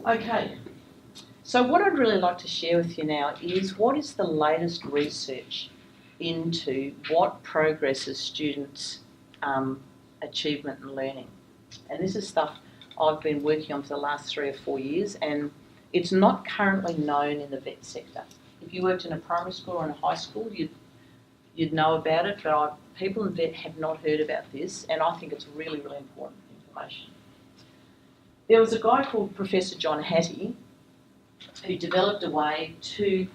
Okay, so what I'd really like to share with you now is what is the latest research into what progresses students' achievement and learning. And this is stuff I've been working on for the last 3 or 4 years, and it's not currently known in the vet sector. If you worked in a primary school or in a high school, you'd know about it, but people in vet have not heard about this, and I think it's really, really important information. There was a guy called Professor John Hattie who developed a way to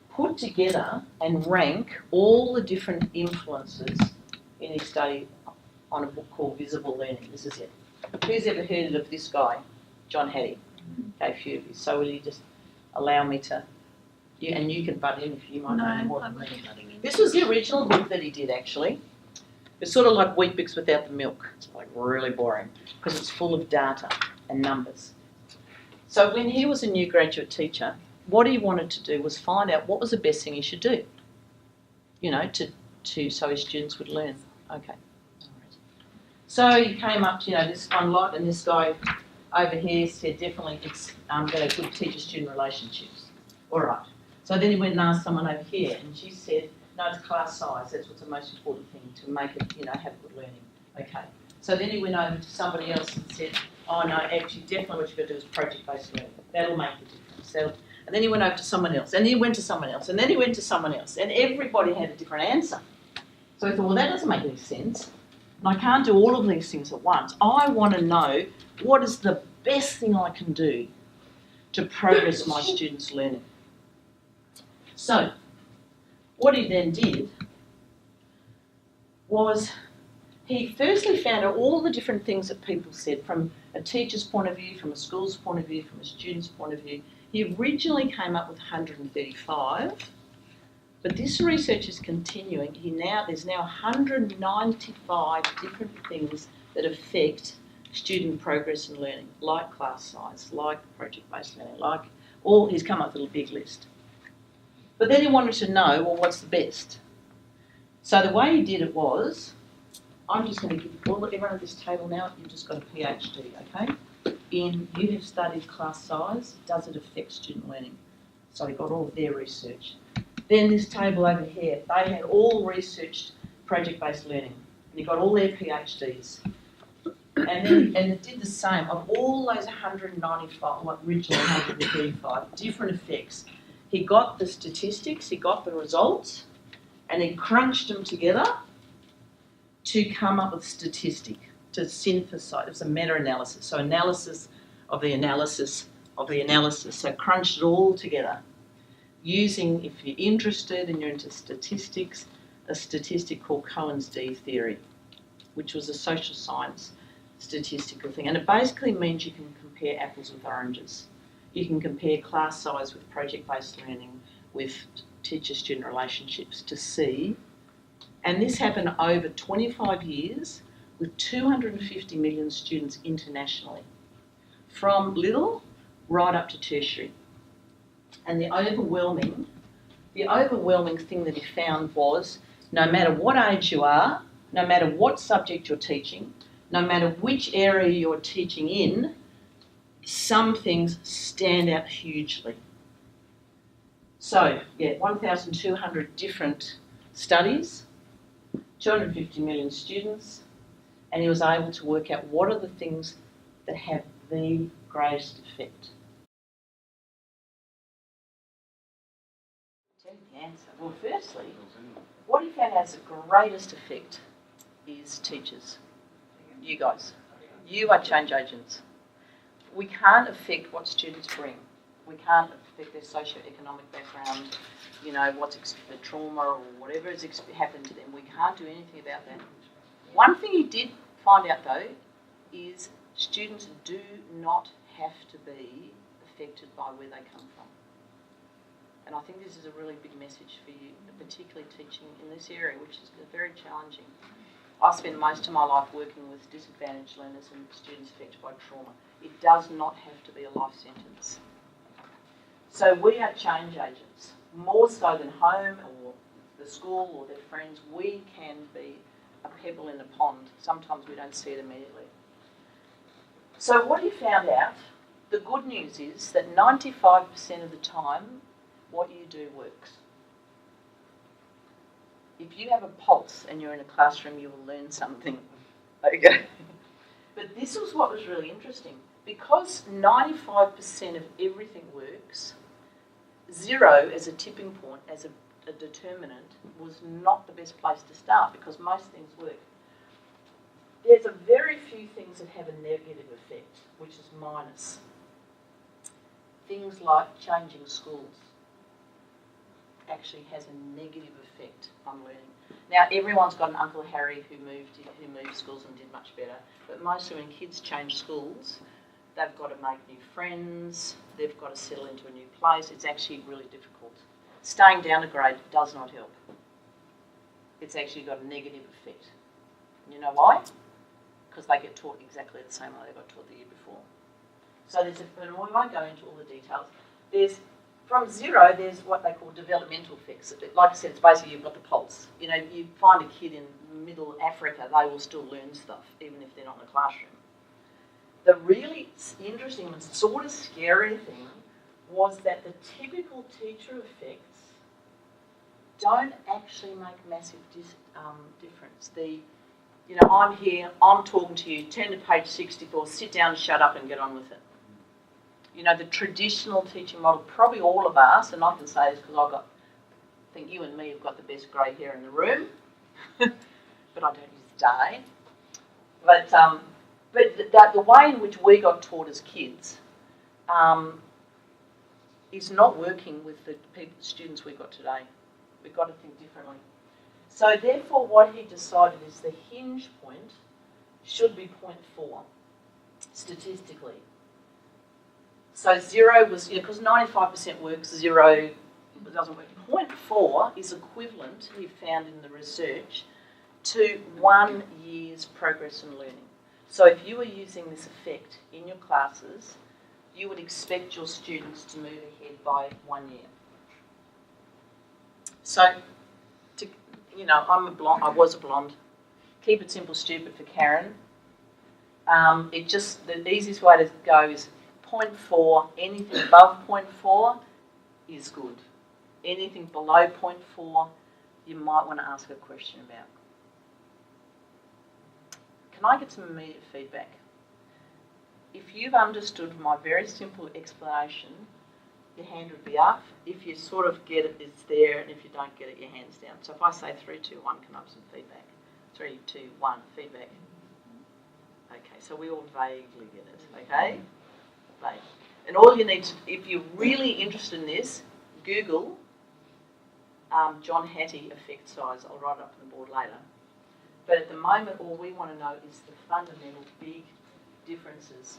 put together and rank all the different influences in his study on a book called Visible Learning. This is it. Who's ever heard of this guy, John Hattie? Okay, a few of you. So will you just allow me to, and you can butt in if you might know more than me. This was the original book that he did, actually. It's sort of like Weet-Bix without the milk. It's like really boring because it's full of data and numbers. So when he was a new graduate teacher, what he wanted to do was find out what was the best thing he should do, you know, so his students would learn. Okay. So he came up to, this one lot, and this guy over here said definitely it's going to have good teacher-student relationships. All right. So then he went and asked someone over here, and she said, no, it's class size. That's what's the most important thing to make it, have good learning. Okay. So then he went over to somebody else and said, oh no, actually definitely what you've got to do is project-based learning. That'll make a difference. And then he went over to someone else, and then he went to someone else, and then he went to someone else, and everybody had a different answer. So he thought, well, that doesn't make any sense. And I can't do all of these things at once. I want to know what is the best thing I can do to progress my students' learning. So what he then did was he firstly found out all the different things that people said from a teacher's point of view, from a school's point of view, from a student's point of view. He originally came up with 135, but this research is continuing. There's now 195 different things that affect student progress and learning, like class size, like project-based learning, he's come up with a big list. But then he wanted to know, well, what's the best? So the way he did it was, I'm just going to give everyone at this table now, you've just got a PhD, okay? You have studied class size, does it affect student learning? So he got all of their research. Then this table over here, they had all researched project-based learning, and he got all their PhDs. And it did the same of all those 195, originally 135 different effects. He got the statistics, he got the results, and he crunched them together to come up with statistic, to synthesize. It was a meta-analysis, so analysis of the analysis of the analysis. So crunched it all together using, if you're interested and you're into statistics, a statistic called Cohen's D theory, which was a social science statistical thing. And it basically means you can compare apples with oranges. You can compare class size with project-based learning, with teacher-student relationships to see. And this happened over 25 years with 250 million students internationally, from little right up to tertiary. And the overwhelming thing that he found was, no matter what age you are, no matter what subject you're teaching, no matter which area you're teaching in, some things stand out hugely. So, 1,200 different studies, 250 million students, and he was able to work out what are the things that have the greatest effect. Tell you the answer. Well, firstly, what he found has the greatest effect is teachers. You guys. You are change agents. We can't affect what students bring. We can't affect their socio-economic background, what's the trauma or whatever has happened to them. We can't do anything about that. One thing he did find out, though, is students do not have to be affected by where they come from. And I think this is a really big message for you, particularly teaching in this area, which is very challenging. I spend most of my life working with disadvantaged learners and students affected by trauma. It does not have to be a life sentence. So we are change agents, more so than home or the school or their friends. We can be a pebble in a pond. Sometimes we don't see it immediately. So what he found out, the good news is that 95% of the time, what you do works. If you have a pulse and you're in a classroom, you will learn something. Okay. But this was what was really interesting. Because 95% of everything works, 0 as a tipping point, as a determinant, was not the best place to start because most things work. There's a very few things that have a negative effect, which is minus. Things like changing schools actually has a negative effect on learning. Now, everyone's got an Uncle Harry who moved schools and did much better, but mostly when kids change schools, they've got to make new friends, they've got to settle into a new place. It's actually really difficult. Staying down a grade does not help. It's actually got a negative effect. You know why? Because they get taught exactly the same way they got taught the year before. So but we won't go into all the details. From 0, there's what they call developmental effects. Like I said, it's basically you've got the pulse. You know, you find a kid in middle Africa, they will still learn stuff, even if they're not in the classroom. The really interesting and sort of scary thing was that the typical teacher effects don't actually make massive difference. I'm here, I'm talking to you, turn to page 64, sit down, shut up and get on with it. You know, the traditional teaching model, probably all of us, and I can say this because I think you and me have got the best grey hair in the room, but I don't use dye. But the way in which we got taught as kids is not working with the students we've got today. We've got to think differently. So therefore what he decided is the hinge point should be 0.4, statistically. So 0 was, because 95% works, 0 doesn't work. 0.4 is equivalent, he found in the research, to 1 year's progress in learning. So if you were using this effect in your classes, you would expect your students to move ahead by 1 year. So, I was a blonde. Keep it simple, stupid for Karen. The easiest way to go is 0.4, anything above 0.4 is good. Anything below 0.4, you might want to ask a question about. Can I get some immediate feedback? If you've understood my very simple explanation, your hand would be up. If you sort of get it, it's there, and if you don't get it, your hand's down. So if I say 3, 2, 1, can I have some feedback? 3, 2, 1, feedback. Okay, so we all vaguely get it, okay? Vague. And all you need to, if you're really interested in this, Google John Hattie effect size. I'll write it up on the board later. But at the moment, all we want to know is the fundamental big differences.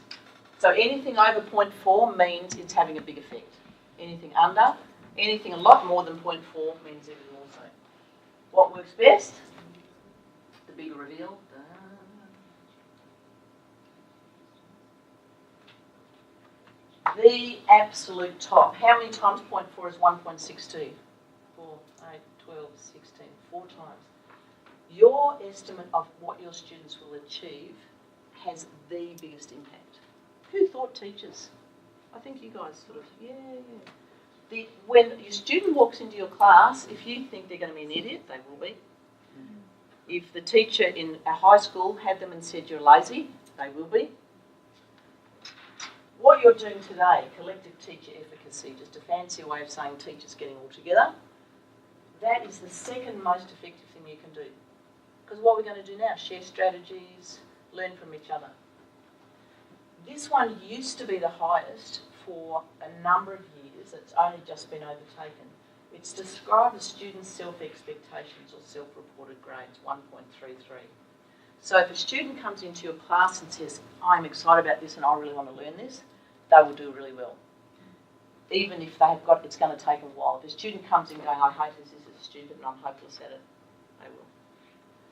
So anything over 0.4 means it's having a big effect. Anything under, anything a lot more than 0.4 means even more so. What works best? The big reveal. The absolute top. How many times 0.4 is 1.62? 4, 8, 12, 16, 4 times. Your estimate of what your students will achieve has the biggest impact. Who thought teachers? I think you guys sort of, yeah. When your student walks into your class, if you think they're going to be an idiot, they will be. If the teacher in a high school had them and said you're lazy, they will be. What you're doing today, collective teacher efficacy, just a fancy way of saying teachers getting all together, that is the second most effective thing you can do. Because what we're going to do now, share strategies, learn from each other. This one used to be the highest for a number of years. It's only just been overtaken. It's described as students' self-expectations or self-reported grades, 1.33. So if a student comes into your class and says, I'm excited about this and I really want to learn this, they will do really well. Even if it's going to take a while. If a student comes in going, I hate this is stupid and I'm hopeless at it, they will.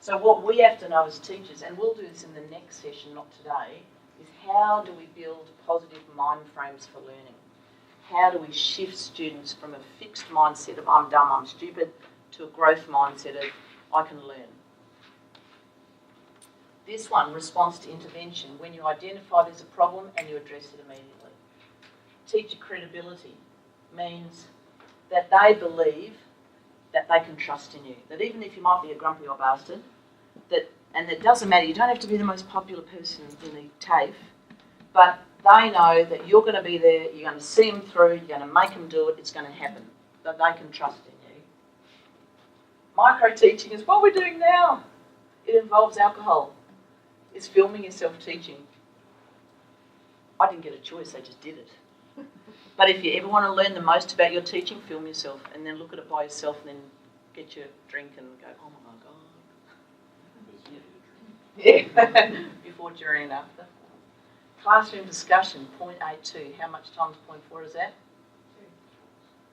So what we have to know as teachers, and we'll do this in the next session, not today, is how do we build positive mind frames for learning? how do we shift students from a fixed mindset of I'm dumb, I'm stupid, to a growth mindset of I can learn. This one, response to intervention, when you identify there's a problem and you address it immediately. Teacher credibility means that they believe that they can trust in you. That even if you might be a grumpy old bastard, and it doesn't matter, you don't have to be the most popular person in the TAFE, but they know that you're going to be there, you're going to see them through, you're going to make them do it, it's going to happen. That they can trust in you. Micro-teaching is what we're doing now. It involves alcohol. It's filming yourself teaching. I didn't get a choice, I just did it. But if you ever want to learn the most about your teaching, film yourself and then look at it by yourself and then get your drink and go, oh my God. Yeah, before, during and after. Classroom discussion, 0.82. How much times 0.4 is that? 2.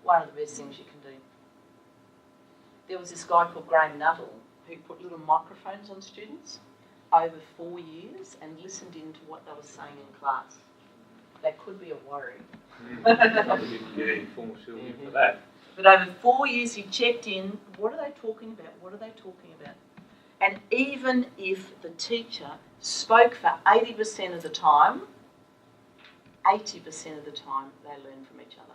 One of the best things you can do. There was this guy called Graham Nuttall who put little microphones on students over 4 years and listened in to what they were saying in class. That could be a worry. I didn't get any formal shielding for that. But over 4 years he checked in, what are they talking about? What are they talking about? And even if the teacher spoke for 80% of the time, 80% of the time they learn from each other.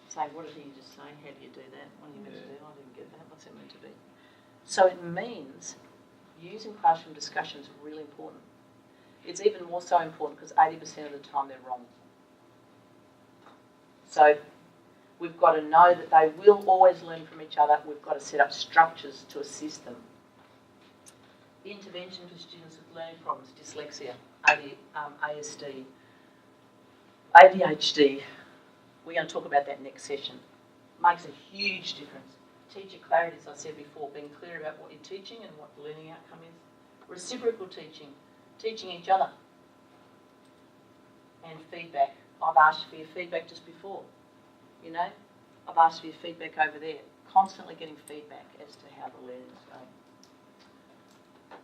Say, what did he just say? How do you do that? What are you meant to do? I didn't get that. What's it meant to be? So it means using classroom discussion is really important. It's even more so important because 80% of the time they're wrong. So we've got to know that they will always learn from each other. We've got to set up structures to assist them. Intervention for students with learning problems, dyslexia, ASD, ADHD. We're going to talk about that next session. Makes a huge difference. Teacher clarity, as I said before, being clear about what you're teaching and what the learning outcome is. Reciprocal teaching, teaching each other. And feedback. I've asked for your feedback just before. You know, I've asked for your feedback over there. Constantly getting feedback as to how the learning is going.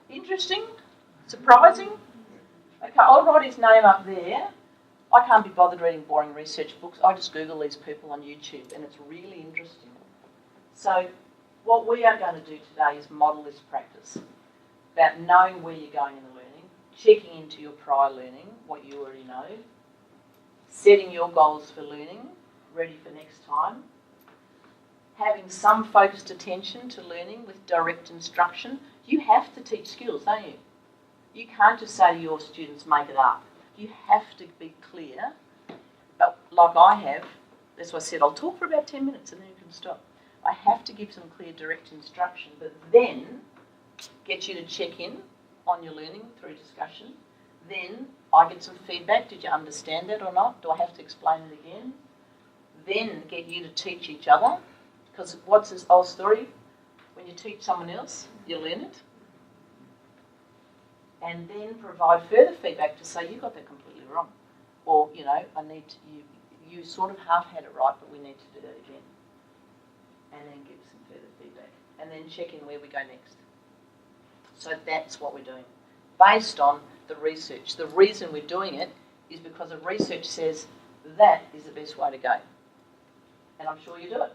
Interesting? Surprising? Okay, I'll write his name up there. I can't be bothered reading boring research books. I just Google these people on YouTube and it's really interesting. So what we are going to do today is model this practice about knowing where you're going in the learning, checking into your prior learning, what you already know, setting your goals for learning, ready for next time, having some focused attention to learning with direct instruction. You have to teach skills, don't you? You can't just say to your students, make it up. You have to be clear, but like I have, that's why I said I'll talk for about 10 minutes and then you can stop. I have to give some clear direct instruction, but then get you to check in on your learning through discussion. Then I get some feedback. Did you understand that or not? Do I have to explain it again? Then get you to teach each other, because what's this old story? When you teach someone else, you learn it. And then provide further feedback to say, you got that completely wrong. Or, you know, you sort of half had it right, but we need to do that again. And then give some further feedback. And then check in where we go next. So that's what we're doing. Based on the research. The reason we're doing it is because the research says that is the best way to go. And I'm sure you do it.